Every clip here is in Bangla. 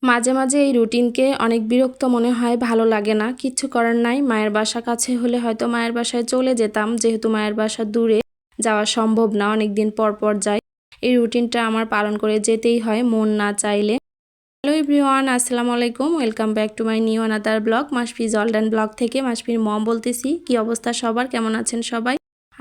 মাঝে মাঝে এই রুটিনকে অনেক বিরক্ত মনে হয়, ভালো লাগে না। কিচ্ছু করার নাই, মায়ের বাসা কাছে হলে হয়তো মায়ের বাসায় চলে যেতাম, যেহেতু মায়ের বাসা দূরে যাওয়া সম্ভব না, অনেক দিন পর পর যাই। এই রুটিনটা আমার পালন করে যেতেই হয় মন না চাইলে। হ্যালো এভরিওয়ান, আসসালামু আলাইকুম, welcome back to my new another blog. মাসফিজ অলডান ব্লগ থেকে মাসফির মম বলতেছি। কি অবস্থা সবার, কেমন আছেন সবাই?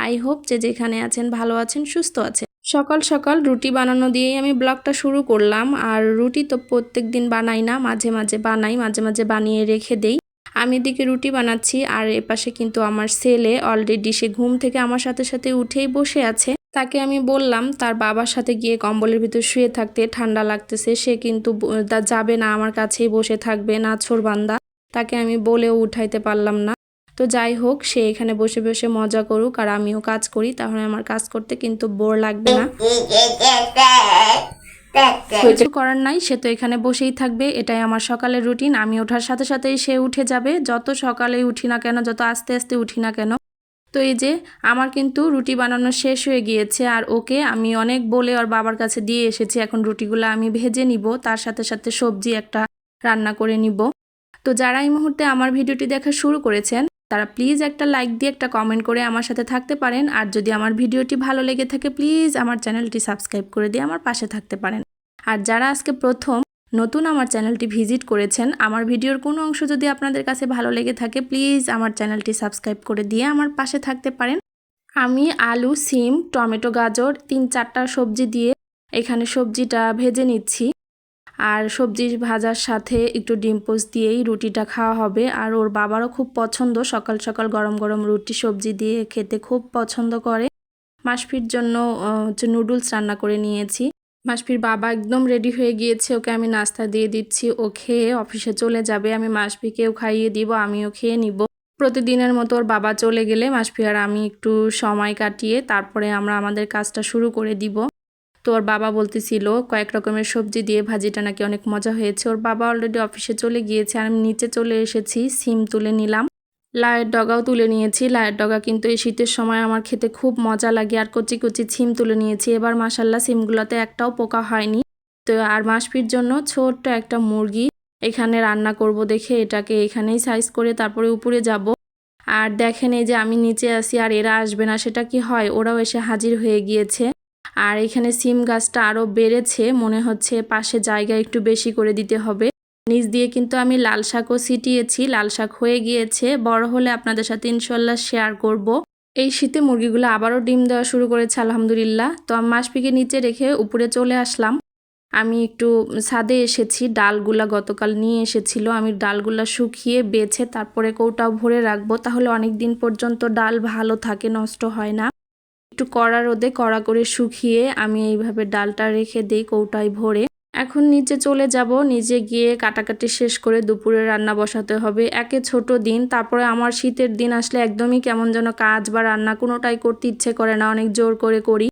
আই হোপ যে যেখানে আছেন ভালো আছেন, সুস্থ আছেন। সকাল সকাল রুটি বানানো দিয়েই আমি ব্লগটা শুরু করলাম। আর রুটি তো প্রত্যেক দিন বানাই না, মাঝে মাঝে বানাই, মাঝে মাঝে বানিয়ে রেখে দেই। আমি এদিকে রুটি বানাচ্ছি আর এপাশে কিন্তু আমার ছেলে অলরেডি সে ঘুম থেকে আমার সাথে সাথে উঠেই বসে আছে। তাকে আমি বললাম তার বাবার সাথে গিয়ে কম্বলের ভিতর শুয়ে থাকতে, ঠান্ডা লাগতেছে। সে কিন্তু যাবে না, আমার কাছেই বসে থাকবে, নাছোড়বান্দা। তাকে আমি বলেও উঠাইতে পারলাম না। তো যাই হোক, সে এখানে বসে বসে মজা করুক আর আমিও কাজ করি, তাহলে আমার কাজ করতে কিন্তু বোর লাগবে না। কিছু করার নাই, সে তো এখানে বসেই থাকবে। এটাই আমার সকালের রুটিন। আমি ওঠার সাথে সাথেই সে উঠে যাবে, যত সকালে উঠি না কেন, যত আস্তে আস্তে উঠি না কেন। তো এই যে আমার কিন্তু রুটি বানানো শেষ হয়ে গিয়েছে, আর ওকে আমি অনেক বলে ওর বাবার কাছে দিয়ে এসেছি। এখন রুটিগুলো আমি ভেজে নিব, তার সাথে সাথে সবজি একটা রান্না করে নিব। তো যারা এই মুহূর্তে আমার ভিডিওটি দেখা শুরু করেছেন, তারা প্লিজ একটা লাইক দিয়ে একটা কমেন্ট করে আমার সাথে থাকতে পারেন। আর যদি আমার ভিডিওটি ভালো লেগে থাকে, প্লিজ আমার চ্যানেলটি সাবস্ক্রাইব করে দিয়ে আমার পাশে থাকতে পারেন। আর যারা আজকে প্রথম নতুন আমার চ্যানেলটি ভিজিট করেছেন, আমার ভিডিওর কোনো অংশ যদি আপনাদের কাছে ভালো লেগে থাকে, প্লিজ আমার চ্যানেলটি সাবস্ক্রাইব করে দিয়ে আমার পাশে থাকতে পারেন। আমি আলু, সিম, টমেটো, গাজর 3-4টা সবজি দিয়ে এখানে সবজিটা ভেজে নিচ্ছি। আর সবজি ভাজার সাথে একটু ডিম পোস্ট দিয়েই রুটিটা খাওয়া হবে। আর ওর বাবারও খুব পছন্দ, সকাল সকাল গরম গরম রুটি সবজি দিয়ে খেতে খুব পছন্দ করে। মাসফির জন্য নুডলস রান্না করে নিয়েছি। মাসফির বাবা একদম রেডি হয়ে গিয়েছে, ওকে আমি নাস্তা দিয়ে দিচ্ছি। ও খেয়ে অফিসে চলে যাবে, আমি মাসফিকেও খাইয়ে দিব, আমিও খেয়ে নিব। প্রতিদিনের মতো ওর বাবা চলে গেলে মাসফি আর আমি একটু সময় কাটিয়ে তারপরে আমরা আমাদের কাজটা শুরু করে দিব। তো ওর বাবা বলতেছিল কয়েক রকমের সবজি দিয়ে ভাজিটা নাকি অনেক মজা হয়েছে। ওর বাবা অলরেডি অফিসে চলে গিয়েছে আর আমি নিচে চলে এসেছি, সিম তুলে নিলাম, লায়ের ডগাও তুলে নিয়েছি। লায়ের ডগা কিন্তু এই শীতের সময় আমার খেতে খুব মজা লাগে। আর কচি কচি সিম তুলে নিয়েছি। এবার মাশাল্লাহ সিমগুলোতে একটাও পোকা হয়নি। তো আর মাসফির জন্য ছোট্ট একটা মুরগি এখানে রান্না করব দেখে এটাকে এখানেই সাইজ করে তারপরে উপরে যাব। আর দেখেন এই যে আমি নিচে আসি আর এরা আসবে না, সেটা কি হয়, ওরাও এসে হাজির হয়ে গিয়েছে। আর এখানে সিম গাছটা আরও বেড়েছে, মনে হচ্ছে পাশে জায়গা একটু বেশি করে দিতে হবে। নিচ দিয়ে কিন্তু আমি লাল শাকও ছিটিয়েছি, লাল শাক হয়ে গিয়েছে। বড় হলে আপনাদের সাথে ইনশাল্লাহ শেয়ার করব। এই শীতে মুরগিগুলো আবারও ডিম দেওয়া শুরু করেছে আলহামদুলিল্লাহ। তো আমি মাসপিকে নিচে রেখে উপরে চলে আসলাম। আমি একটু ছাদে এসেছি, ডালগুলা গতকাল নিয়ে এসেছিল, আমি ডালগুলা শুকিয়ে বেছে তারপরে কৌটাও ভরে রাখবো, তাহলে অনেক দিন পর্যন্ত ডাল ভালো থাকে, নষ্ট হয় না। একটু কড়া রোদে কড়া করে শুকিয়ে আমি এইভাবে ডালটা রেখে দেই কৌটায় ভরে। এখন নিচে চলে যাব, নিচে গিয়ে কাটাকাটি শেষ করে দুপুরে রান্না বসাতে হবে। একে ছোট দিন, তারপরে আমার শীতের দিন আসলে একদমই কেমন যেন কাজ বা রান্না কোনোটাই করতে ইচ্ছে করে না, অনেক জোর করে করি।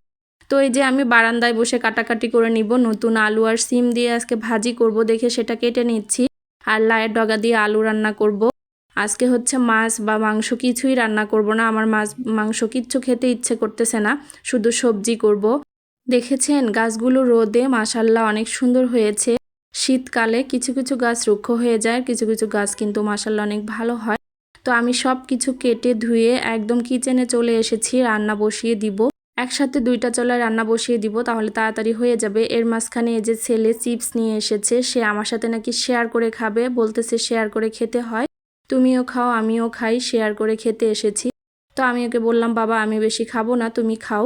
তো এই যে আমি বারান্দায় বসে কাটাকাটি করে নিব। নতুন আলু আর সিম দিয়ে আজকে ভাজি করব দেখে সেটা কেটে নিচ্ছি। আর লায়ের ডগা দিয়ে আলু রান্না করব। আজকে হচ্ছে মাছ বা মাংস কিছুই রান্না করব না, আমার মাছ মাংস কিচ্ছু খেতে ইচ্ছে করতেছে না, শুধু সবজি করব। দেখেছেন গাছগুলো রোদে মাশাল্লাহ অনেক সুন্দর হয়েছে। শীতকালে কিছু কিছু গাছ রুক্ষ হয়ে যায়, কিছু কিছু গাছ কিন্তু মাশাল্লাহ অনেক ভালো হয়। তো আমি সব কিছু কেটে ধুয়ে একদম কিচেনে চলে এসেছি, রান্না বসিয়ে দিব। একসাথে 2টা চুলায় রান্না বসিয়ে দিব, তাহলে তাড়াতাড়ি হয়ে যাবে। এর মাঝখানে এই যে ছেলে চিপস নিয়ে এসেছে, সে আমার সাথে নাকি শেয়ার করে খাবে, বলতেছে শেয়ার করে খেতে হয়, তুমিও খাও আমিও খাই, শেয়ার করে খেতে এসেছি। তো আমি ওকে বললাম বাবা আমি বেশি খাবো না, তুমি খাও।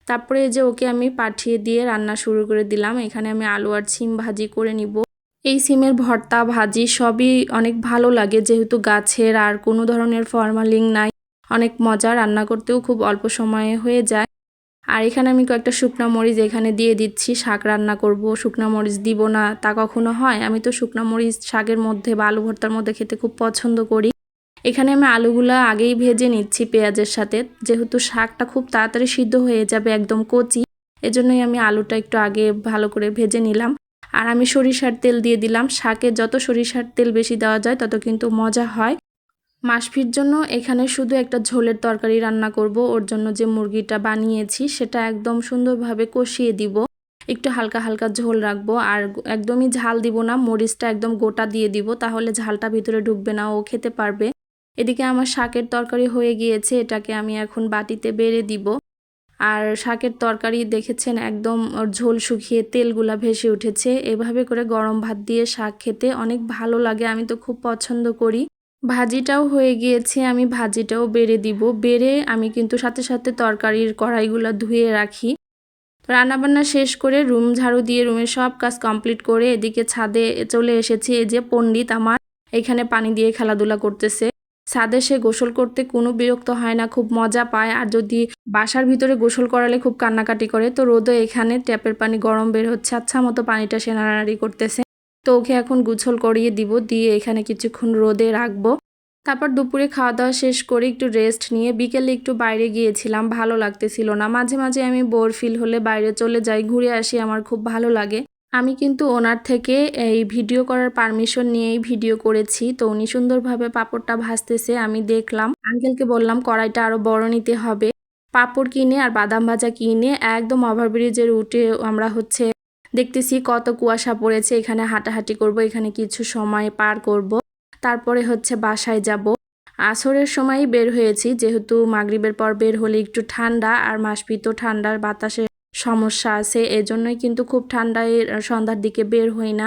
তারপরে যে ওকে আমি পাঠিয়ে দিয়ে রান্না শুরু করে দিলাম। এখানে আমি আলু আর সিম ভাজি করে নিব। এই সিমের ভর্তা ভাজি সবই অনেক ভালো লাগে, যেহেতু গাছের আর কোনো ধরনের ফরমালিন নাই, অনেক মজা, রান্না করতেও খুব অল্প সময়ে হয়ে যায়। আর এখানে আমি কয়েকটা শুকনা মরিচ এখানে দিয়ে দিচ্ছি, শাক রান্না করব, শুকনা মরিচ দিব না তা কখনো হয়? আমি তো শুকনা মরিচ শাকের মধ্যে বা আলু ভর্তার মধ্যে খেতে খুব পছন্দ করি। এখানে আমি আলুগুলা আগেই ভেজে নিচ্ছি পেঁয়াজের সাথে, যেহেতু শাকটা খুব তাড়াতাড়ি সিদ্ধ হয়ে যাবে, একদম কচি, এজন্যই আমি আলুটা একটু আগে ভালো করে ভেজে নিলাম। আর আমি সরিষার তেল দিয়ে দিলাম, শাকে যত সরিষার তেল বেশি দেওয়া যায় তত কিন্তু মজা হয়। মাসফির জন্য এখানে শুধু একটা ঝোলের তরকারি রান্না করব, ওর জন্য যে মুরগিটা বানিয়েছি সেটা একদম সুন্দরভাবে কষিয়ে দিব। একটু হালকা হালকা ঝোল রাখবো, আর একদমই ঝাল দিব না, মরিচটা একদম গোটা দিয়ে দিব, তাহলে ঝালটা ভিতরে ঢুকবে না, ও খেতে পারবে। এদিকে আমার শাকের তরকারি হয়ে গিয়েছে, এটাকে আমি এখন বাটিতে বেড়ে দিব। আর শাকের তরকারি দেখেছেন একদম ঝোল শুকিয়ে তেলগুলা ভেসে উঠেছে। এভাবে করে গরম ভাত দিয়ে শাক খেতে অনেক ভালো লাগে, আমি তো খুব পছন্দ করি। ভাজিটাও হয়ে গিয়েছে, আমি ভাজিটাও বেড়ে দিব। বেড়ে আমি কিন্তু সাথে সাথে তরকারির কড়াইগুলো ধুয়ে রাখি। রান্নাবান্না শেষ করে রুম ঝাড়ু দিয়ে রুমের সব কাজ কমপ্লিট করে এদিকে ছাদে চলে এসেছি। এই যে পণ্ডিত আমার এখানে পানি দিয়ে খেলাধুলা করতেছে। ছাদে সে গোসল করতে কোনো বিরক্ত হয় না, খুব মজা পায়। আর যদি বাসার ভিতরে গোসল করালে খুব কান্নাকাটি করে। তো রোদে এখানে ট্যাপের পানি গরম বের হচ্ছে, আচ্ছা মতো পানিটা সে নাড়ানাড়ি করতেছে। তো ওকে এখন গোসল করিয়ে দিব, দিয়ে এখানে কিছুক্ষণ রোদে রাখবো। তারপর দুপুরে খাওয়া দাওয়া শেষ করে একটু রেস্ট নিয়ে বিকেলে একটু বাইরে গিয়েছিলাম, ভালো লাগতেছিল না। মাঝে মাঝে আমি বোর ফিল হলে বাইরে চলে যাই, ঘুরে আসি, আমার খুব ভালো লাগে। আমি কিন্তু ওনার থেকে এই ভিডিও করার পারমিশন নিয়েই ভিডিও করেছি। তো উনি সুন্দরভাবে পাঁপড়টা ভাজতেছে, আমি দেখলাম। আঙ্কেলকে বললাম কড়াইটা আরো বড় নিতে হবে। পাঁপড় কিনে আর বাদাম ভাজা কিনে একদম ওভারব্রিজের উঠে আমরা দেখতেছি কত কুয়াশা পড়েছে, এখানে হাঁটাহাঁটি করব, এখানে কিছু সময় পার করব, তারপরে বাসায় যাব। আসরের সময়ই বের হয়েছি, যেহেতু মাগরিবের পর বের হলে একটু ঠান্ডা, আর মাসপি তো ঠান্ডার বাতাসে সমস্যা আছে, এজন্যই কিন্তু খুব ঠান্ডায় সন্ধ্যার দিকে বের হই না।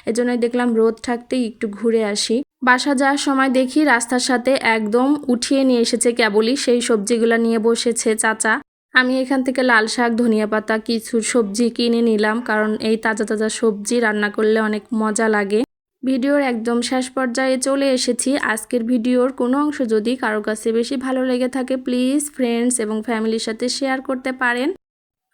এজন্যই দেখলাম রোদ থাকতেই একটু ঘুরে আসি। বাসা যাওয়ার সময় দেখি রাস্তার সাথে একদম উঠিয়ে নিয়ে এসেছে কেবলই সেই সবজিগুলা নিয়ে বসেছে চাচা। আমি এখান থেকে লাল শাক, ধনিয়া পাতা, কিছু সবজি কিনে নিলাম, কারণ এই তাজা তাজা সবজি রান্না করলে অনেক মজা লাগে। ভিডিওর একদম শেষ পর্যায়ে চলে এসেছি। আজকের ভিডিওর কোনো অংশ যদি কারো কাছে বেশি ভালো লেগে থাকে প্লিজ ফ্রেন্ডস এবং ফ্যামিলির সাথে শেয়ার করতে পারেন।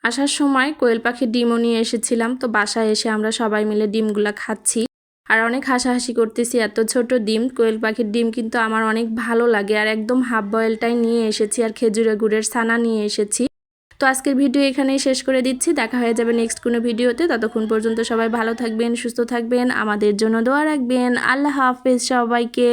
আসার সময় কোয়েল পাখির ডিমও নিয়ে এসেছিলাম, তো বাসায় এসে আমরা সবাই মিলে ডিমগুলা খাচ্ছি আর অনেক হাসাহাসি করতেছি। এত ছোট ডিম, কোয়েল পাখির ডিম কিন্তু আমার অনেক ভালো লাগে। আর একদম হাফ বয়েলটাই নিয়ে এসেছি, আর খেজুরের গুড়ের ছানা নিয়ে এসেছি। তো আজকের ভিডিও এখানেই শেষ করে দিচ্ছি, দেখা হয়ে যাবে নেক্সট কোনো ভিডিওতে। ততক্ষণ পর্যন্ত সবাই ভালো থাকবেন, সুস্থ থাকবেন, আমাদের জন্য দোয়া রাখবেন। আল্লাহ হাফেজ সবাইকে।